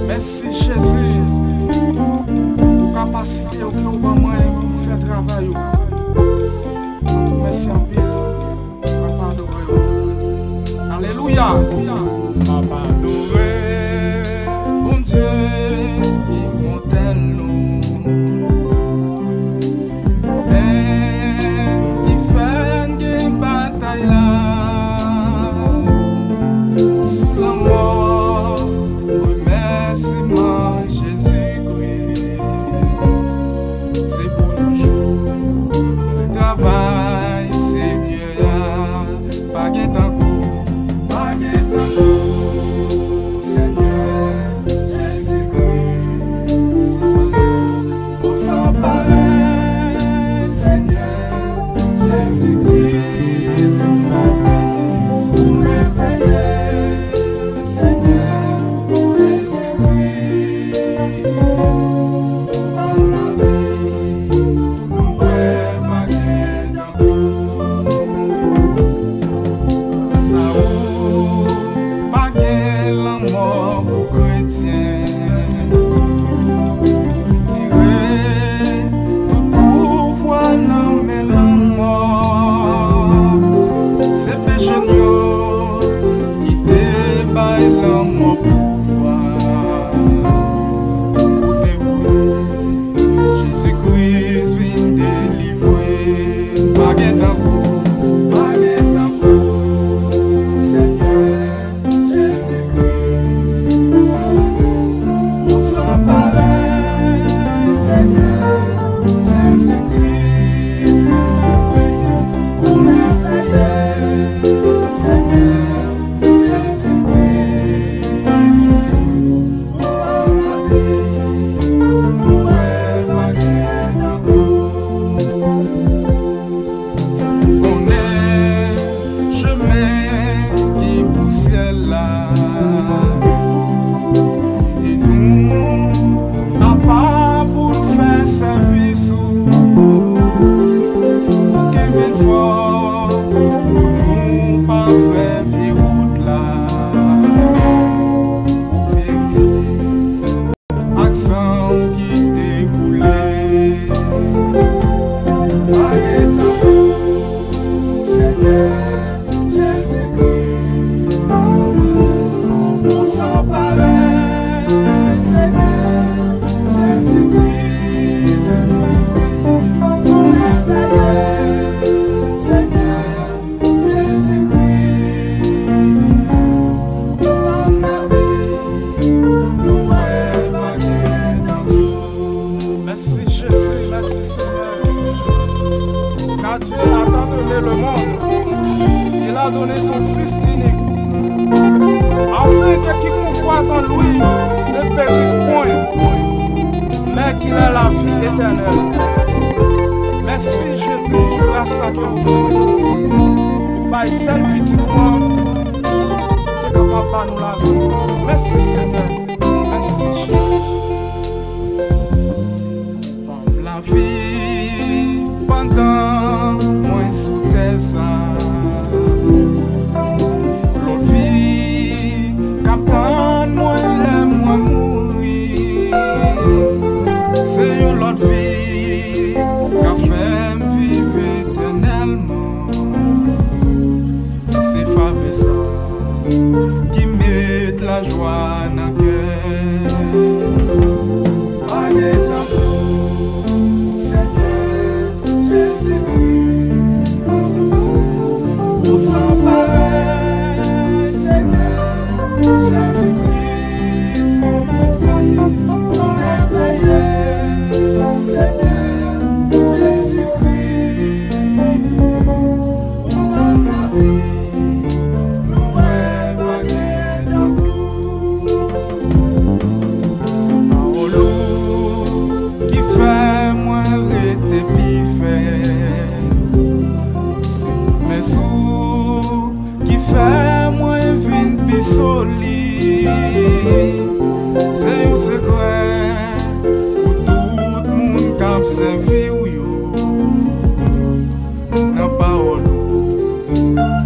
Merci Jésus pour capacité au cœur pour faire travail. Merci en paix. Alléluia. Papa adoré, bon Dieu, immortel nous. Qui fait une bataille là sous la mort. Remerciement Jezikris. C'est pour nos jours. Fais travail, Seigneur. Pagen tankouw. Seigneur Jezikris, pour s'en parler, Seigneur Jezikris, pour m'éveiller, Seigneur Jezikris, pour la vie, nous est Pagen tankouw. La mort pour chrétien, tirer tout pouvoir dans mes mort. C'est péché qui débaille dans mon pouvoir. Pour dévouer, Jésus-Christ vient délivrer. Pagen tankouw. Le monde, il a donné son Fils unique, afin que quiconque croit en lui ne périsse point, mais qu'il ait la vie éternelle. Merci Jésus, grâce à toi, par seul petit point, tu es capable de nous la vie. Merci Seigneur, merci Jésus. Comme la vie pendant moi sous tes armes, l'autre vie qu'apprendre moi l'aime moi mourir. C'est une autre vie qu'a fait vivre éternellement. C'est faveur ça qui met la joie dans le cœur. Pagen tankouw, Seigneur Jezikris, pour s'en parler, Seigneur Jezikris, pour m'éveiller, Seigneur Jezikris, pour ma vie, nous est Pagen tankouw. C'est pawol qui fait moi l'été pifait. C'est Maestro qui fait moi vin pisoli. C'est un secret pour tout le monde qui a servi yo. Dans pawol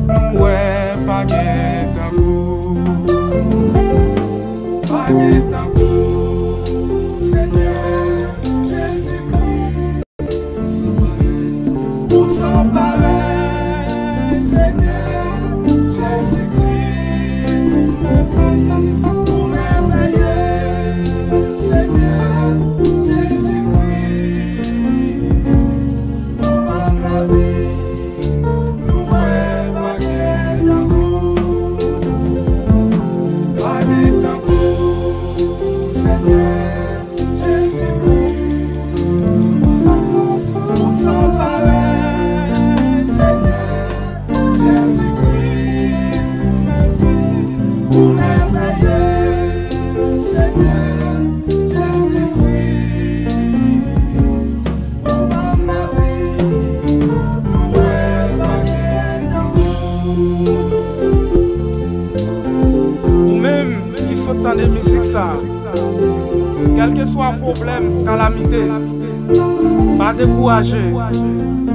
nous est Pagen tankouw. Tande musique ça. Quel que soit le problème, calamité, pas décourager.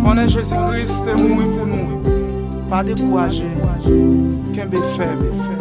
Connaît Jezikris est mort pour nous. Pas décourager. Qu'un faible.